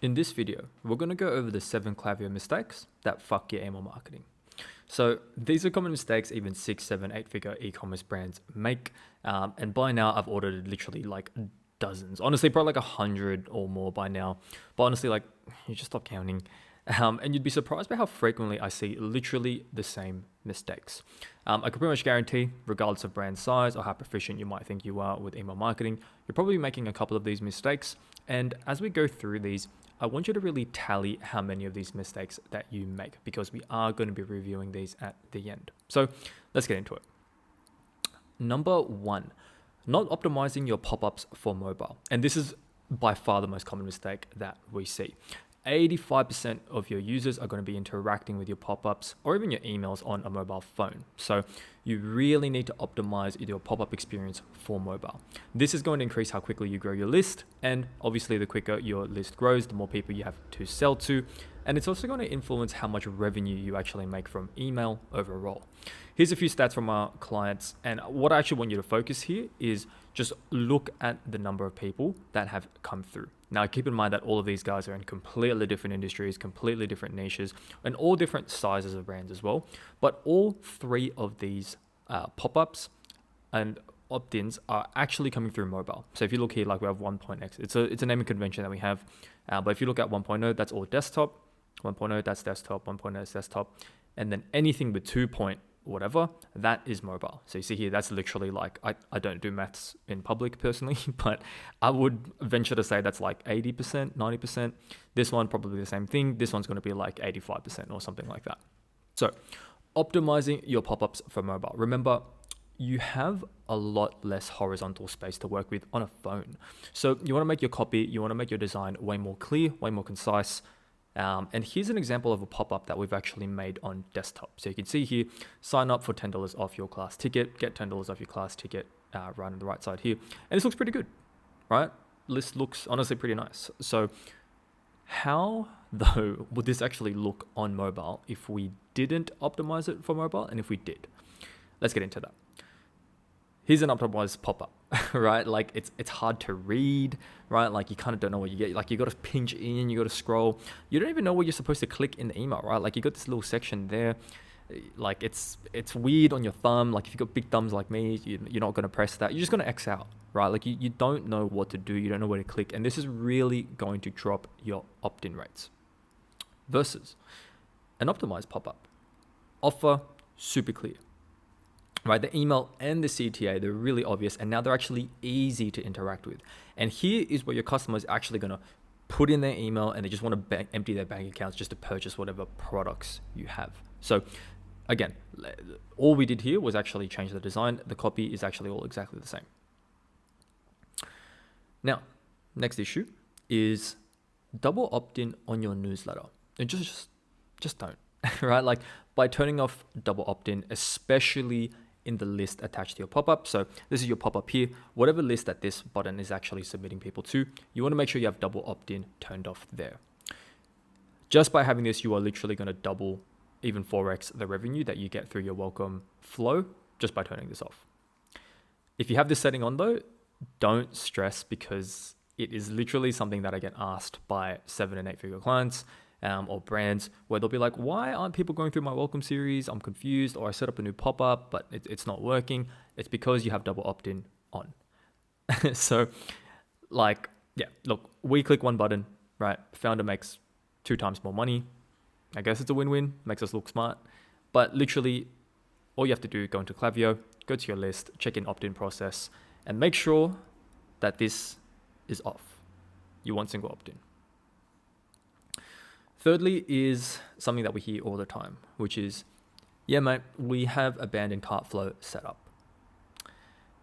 In this video, we're going to go over the 7 Klaviyo mistakes that fuck your email marketing. So these are common mistakes even 6, 7, 8-figure e-commerce brands make. And by now, I've ordered literally like dozens. Honestly, probably like 100 or more by now. But honestly, like you just stop counting. And you'd be surprised by how frequently I see literally the same mistakes. I can pretty much guarantee, regardless of brand size or how proficient you might think you are with email marketing, you're probably making a couple of these mistakes. And as we go through these, I want you to really tally how many of these mistakes that you make, because we are going to be reviewing these at the end. So let's get into it. Number 1, not optimizing your pop-ups for mobile. And this is by far the most common mistake that we see. 85% of your users are going to be interacting with your pop-ups or even your emails on a mobile phone. So you really need to optimize your pop-up experience for mobile. This is going to increase how quickly you grow your list. And obviously the quicker your list grows, the more people you have to sell to. And it's also going to influence how much revenue you actually make from email overall. Here's a few stats from our clients. And what I actually want you to focus here is just look at the number of people that have come through. Now, keep in mind that all of these guys are in completely different industries, completely different niches, and all different sizes of brands as well. But all 3 of these pop-ups and opt-ins are actually coming through mobile. So if you look here, like we have 1.x, it's a naming convention that we have. But if you look at 1.0, that's all desktop. 1.0, that's desktop. 1.0 is desktop. And then anything with 2. Whatever, that is mobile. So you see here, that's literally like, I don't do maths in public personally, but I would venture to say that's like 80%, 90%. This one, probably the same thing. This one's going to be like 85% or something like that. So optimizing your pop-ups for mobile. Remember, you have a lot less horizontal space to work with on a phone. So you want to make your copy, you want to make your design way more clear, way more concise. And here's an example of a pop-up that we've actually made on desktop. So you can see here, sign up for $10 off your class ticket, get $10 off your class ticket, right on the right side here. And this looks pretty good, right? This looks honestly pretty nice. So how though would this actually look on mobile if we didn't optimize it for mobile, and if we did? Let's get into that. Here's an optimized pop-up, right? Like it's hard to read, right? Like you kind of don't know what you get. Like you got to pinch in, you got to scroll. You don't even know what you're supposed to click in the email, right? Like you got this little section there. Like it's weird on your thumb. Like if you got big thumbs like me, you're not going to press that. You're just going to X out, right? Like you don't know what to do. You don't know where to click. And this is really going to drop your opt-in rates. Versus an optimized pop-up. Offer super clear. Right, the email and the CTA, they're really obvious, and now they're actually easy to interact with. And here is where your customer is actually going to put in their email, and they just want to empty their bank accounts just to purchase whatever products you have. So again, all we did here was actually change the design. The copy is actually all exactly the same. Now, next issue is double opt-in on your newsletter. And just don't, right? Like by turning off double opt-in, especially in the list attached to your pop-up. So this is your pop-up here. Whatever list that this button is actually submitting people to, you want to make sure you have double opt-in turned off there. Just by having this, you are literally going to double, even 4x the revenue that you get through your welcome flow just by turning this off. If you have this setting on though, don't stress, because it is literally something that I get asked by 7 and 8-figure clients. Or brands where they'll be like, why aren't people going through my welcome series? I'm confused, or I set up a new pop-up, but it's not working. It's because you have double opt-in on. So like, yeah, look, we click one button, right? Founder makes 2 times more money. I guess it's a win-win, makes us look smart. But literally all you have to do, go into Klaviyo, go to your list, check in opt-in process, and make sure that this is off. You want single opt-in. Thirdly is something that we hear all the time, which is, yeah, mate, we have abandoned cart flow set up.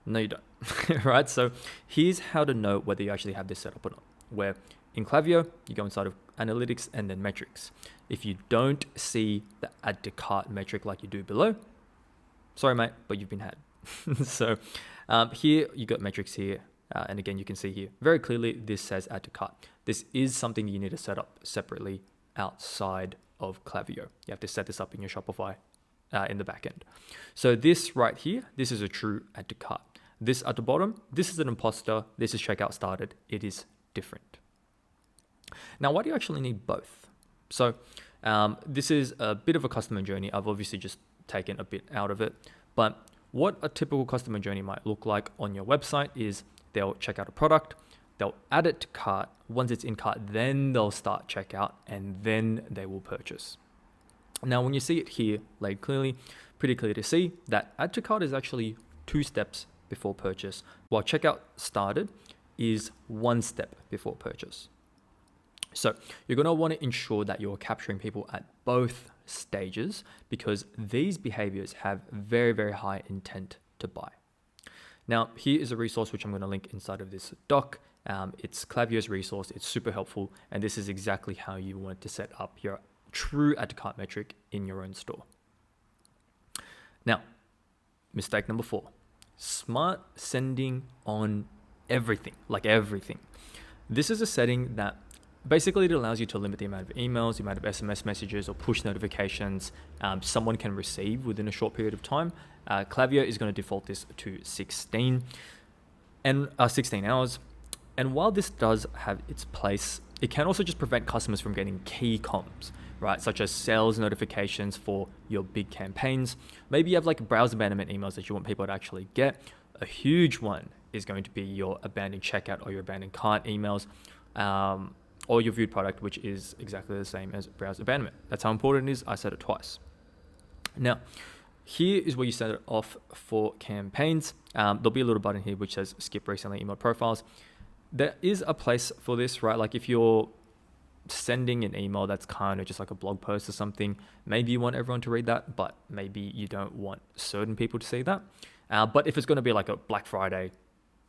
No, you don't, right? So here's how to know whether you actually have this set up or not. Where in Klaviyo, you go inside of analytics and then metrics. If you don't see the add to cart metric like you do below, sorry, mate, but you've been had. So here you got metrics here. And again, you can see here very clearly, this says add to cart. This is something you need to set up separately outside of Klaviyo. You have to set this up in your Shopify in the backend. So this right here, this is a true add to cart. This at the bottom, this is an imposter. This is checkout started. It is different. Now, why do you actually need both? So this is a bit of a customer journey. I've obviously just taken a bit out of it, but what a typical customer journey might look like on your website is they'll check out a product, they'll add it to cart. Once it's in cart, then they'll start checkout and then they will purchase. Now, when you see it here laid clearly, pretty clear to see that add to cart is actually 2 steps before purchase, while checkout started is 1 step before purchase. So you're going to want to ensure that you're capturing people at both stages because these behaviors have very, very high intent to buy. Now, here is a resource which I'm going to link inside of this doc. It's Klaviyo's resource. It's super helpful. And this is exactly how you want to set up your true add to cart metric in your own store. Now, mistake number 4, smart sending on everything, like everything. This is a setting that basically it allows you to limit the amount of emails, the amount of SMS messages or push notifications someone can receive within a short period of time. Klaviyo is going to default this to 16 hours. And while this does have its place, it can also just prevent customers from getting key comms, right? Such as sales notifications for your big campaigns. Maybe you have like browse abandonment emails that you want people to actually get. A huge one is going to be your abandoned checkout or your abandoned cart emails, or your viewed product, which is exactly the same as browse abandonment. That's how important it is. I said it twice. Now, here is where you set it off for campaigns. There'll be a little button here which says skip recently emailed profiles. There is a place for this, right? Like if you're sending an email that's kind of just like a blog post or something, maybe you want everyone to read that, but maybe you don't want certain people to see that. But if it's going to be like a Black Friday,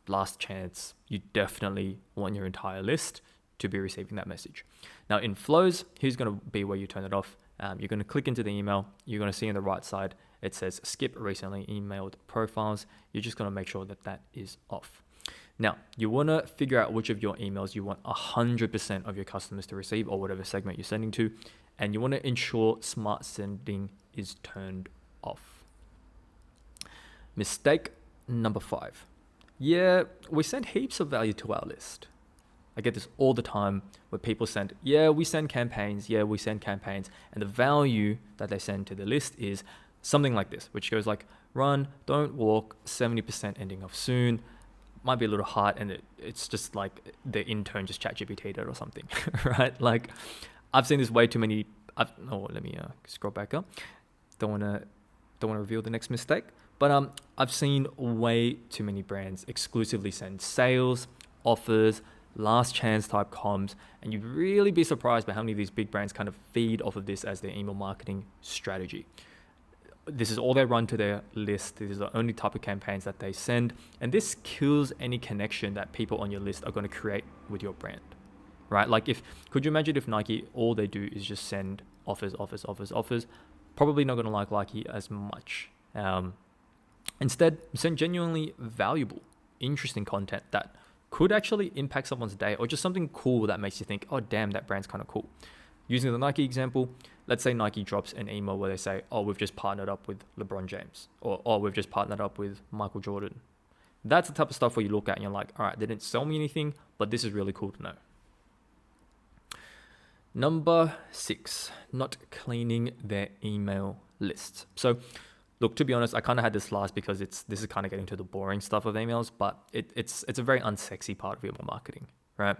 last chance, you definitely want your entire list to be receiving that message. Now in flows, here's going to be where you turn it off. You're going to click into the email. You're going to see on the right side, it says skip recently emailed profiles. You're just going to make sure that that is off. Now, you want to figure out which of your emails you want 100% of your customers to receive or whatever segment you're sending to. And you want to ensure smart sending is turned off. Mistake number 5. Yeah, we send heaps of value to our list. I get this all the time where people send, we send campaigns. And the value that they send to the list is something like this, which goes like, run, don't walk, 70% ending off soon. Might be a little hard, and it's just like the intern just ChatGPT'd it or something, right? Like I've seen this way too many. Let me scroll back up. Don't want to reveal the next mistake, but I've seen way too many brands exclusively send sales, offers, last chance type comms, and you'd really be surprised by how many of these big brands kind of feed off of this as their email marketing strategy. This is all they run to their list. This is the only type of campaigns that they send. And this kills any connection that people on your list are going to create with your brand, right? Like could you imagine if Nike, all they do is just send offers, probably not going to like Nike as much. Instead, send genuinely valuable, interesting content that could actually impact someone's day or just something cool that makes you think, oh, damn, that brand's kind of cool. Using the Nike example, let's say Nike drops an email where they say, oh, we've just partnered up with LeBron James, or oh, we've just partnered up with Michael Jordan. That's the type of stuff where you look at and you're like, all right, they didn't sell me anything, but this is really cool to know. Number 6, not cleaning their email lists. So look, to be honest, I kind of had this last because this is kind of getting to the boring stuff of emails, but it's a very unsexy part of email marketing, right?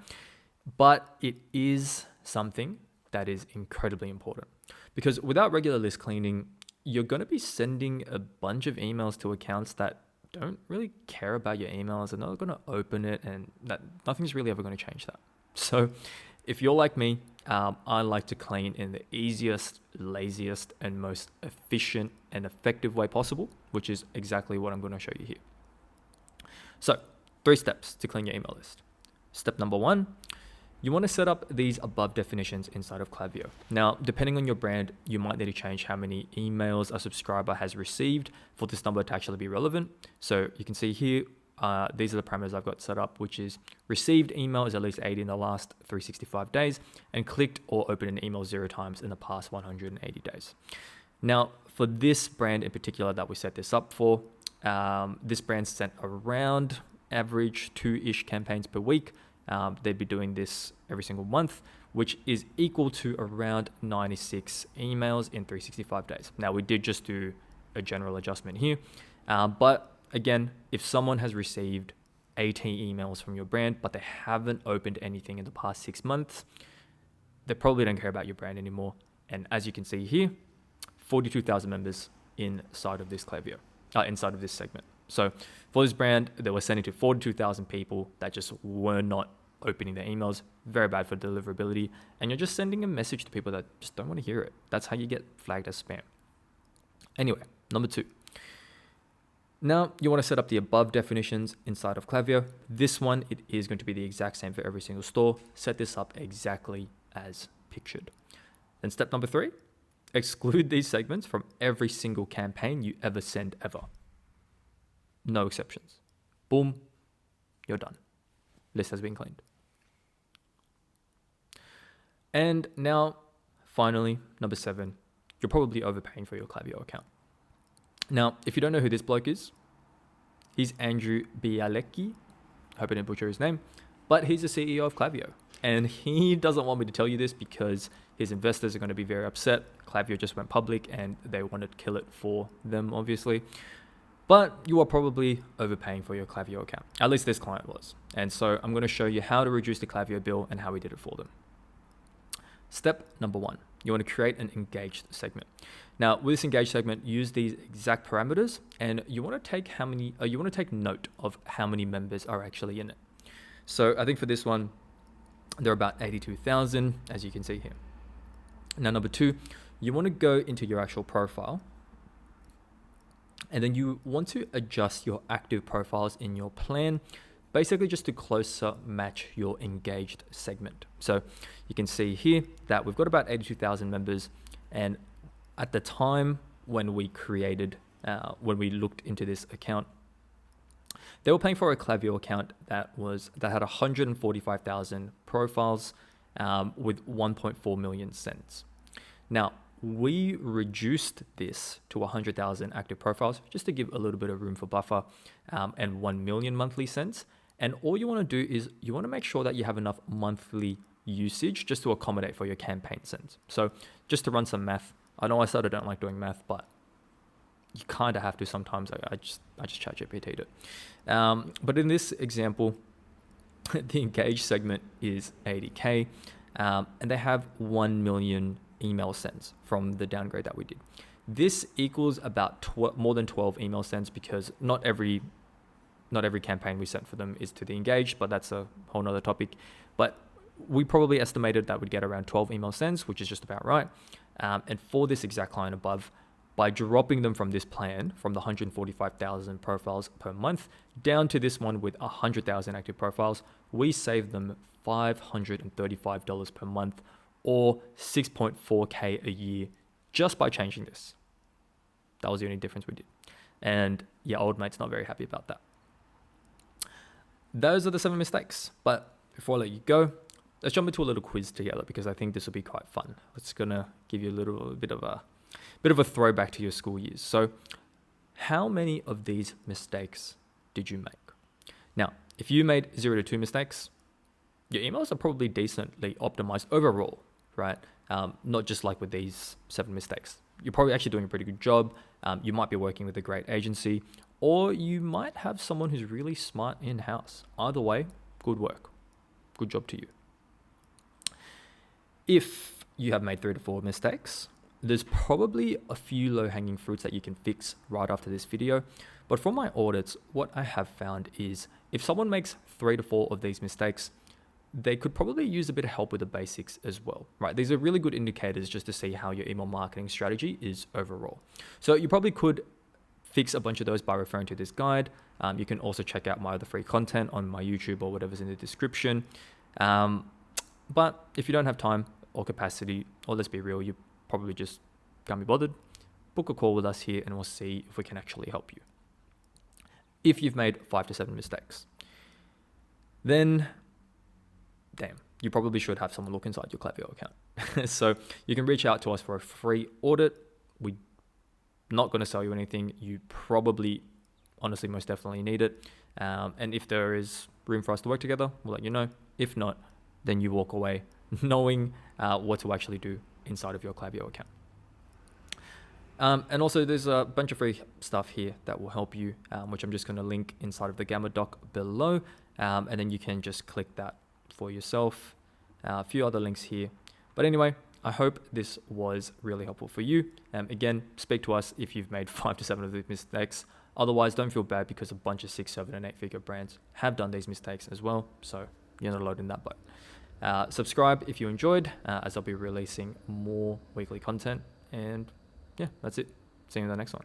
But it is something that is incredibly important because without regular list cleaning, you're going to be sending a bunch of emails to accounts that don't really care about your emails and not going to open it, and that nothing's really ever going to change that. So if you're like me, I like to clean in the easiest, laziest, and most efficient and effective way possible, which is exactly what I'm going to show you here. So 3 steps to clean your email list. Step number 1, you want to set up these above definitions inside of Klaviyo. Now, depending on your brand, you might need to change how many emails a subscriber has received for this number to actually be relevant. So you can see here, these are the parameters I've got set up, which is received email is at least 80 in the last 365 days and clicked or opened an email 0 times in the past 180 days. Now, for this brand in particular that we set this up for, this brand sent around average 2-ish campaigns per week. they'd be doing this every single month, which is equal to around 96 emails in 365 days. Now, we did just do a general adjustment here, but again, if someone has received 80 emails from your brand, but they haven't opened anything in the past 6 months, they probably don't care about your brand anymore. And as you can see here, 42,000 members inside of this Klaviyo, inside of this segment. So for this brand, they were sending to 42,000 people that just were not opening their emails. Very bad for deliverability. And you're just sending a message to people that just don't want to hear it. That's how you get flagged as spam. Anyway, number 2. Now you want to set up the above definitions inside of Klaviyo. This one, it is going to be the exact same for every single store. Set this up exactly as pictured. Then step number 3, exclude these segments from every single campaign you ever send ever. No exceptions. Boom, you're done. List has been cleaned. And now, finally, number 7, you're probably overpaying for your Klaviyo account. Now, if you don't know who this bloke is, he's Andrew Bialecki. I hope I didn't butcher his name, but he's the CEO of Klaviyo. And he doesn't want me to tell you this because his investors are going to be very upset. Klaviyo just went public and they want to kill it for them, obviously. But you are probably overpaying for your Klaviyo account. At least this client was. And so I'm going to show you how to reduce the Klaviyo bill and how we did it for them. Step number 1, you want to create an engaged segment. Now, with this engaged segment, use these exact parameters, and you want to take note of how many members are actually in it. So I think for this one, there are about 82,000, as you can see here. Now, number 2, you want to go into your actual profile, and then you want to adjust your active profiles in your plan, basically just to closer match your engaged segment. So you can see here that we've got about 82,000 members, and at the time when we looked into this account, they were paying for a Klaviyo account that had 145,000 profiles with 1.4 million cents. Now, we reduced this to 100,000 active profiles just to give a little bit of room for buffer, and 1 million monthly cents. And all you want to do is you want to make sure that you have enough monthly usage just to accommodate for your campaign cents. So just to run some math, I know I said I don't like doing math, but you kind of have to sometimes. I just chat GPT'd it. But in this example, the engaged segment is 80K, and they have 1 million email sends from the downgrade that we did. This equals about more than 12 email sends, because not every campaign we sent for them is to the engaged, but that's a whole nother topic. But we probably estimated that we'd get around 12 email sends, which is just about right. And for this exact client above, by dropping them from this plan, from the 145,000 profiles per month down to this one with 100,000 active profiles, we saved them $535 per month, or 6.4K a year, just by changing this. That was the only difference we did. And yeah, old mate's not very happy about that. Those are the 7 mistakes. But before I let you go, let's jump into a little quiz together, because I think this will be quite fun. It's gonna give you a little bit of a throwback to your school years. So, how many of these mistakes did you make? Now, if you made 0 to 2 mistakes, your emails are probably decently optimized overall, right? Not just like with these 7 mistakes. You're probably actually doing a pretty good job. You might be working with a great agency, or you might have someone who's really smart in-house. Either way, good work. Good job to you. If you have made 3 to 4 mistakes, there's probably a few low-hanging fruits that you can fix right after this video. But from my audits, what I have found is if someone makes 3 to 4 of these mistakes, they could probably use a bit of help with the basics as well, right? These are really good indicators just to see how your email marketing strategy is overall. So you probably could fix a bunch of those by referring to this guide. You can also check out my other free content on my YouTube or whatever's in the description. But if you don't have time or capacity, or let's be real, you probably just can't be bothered, book a call with us here and we'll see if we can actually help you. If you've made 5 to 7 mistakes, then damn, you probably should have someone look inside your Klaviyo account. So you can reach out to us for a free audit. We're not going to sell you anything. You probably, honestly, most definitely need it. And if there is room for us to work together, we'll let you know. If not, then you walk away knowing what to actually do inside of your Klaviyo account. And also there's a bunch of free stuff here that will help you, which I'm just going to link inside of the Gamma doc below. And then you can just click that for yourself. A few other links here. But anyway, I hope this was really helpful for you. Again, speak to us if you've made 5 to 7 of these mistakes. Otherwise, don't feel bad because a bunch of 6, 7, and 8-figure brands have done these mistakes as well. So you're not alone in that boat. Subscribe if you enjoyed, as I'll be releasing more weekly content. And yeah, that's it. See you in the next one.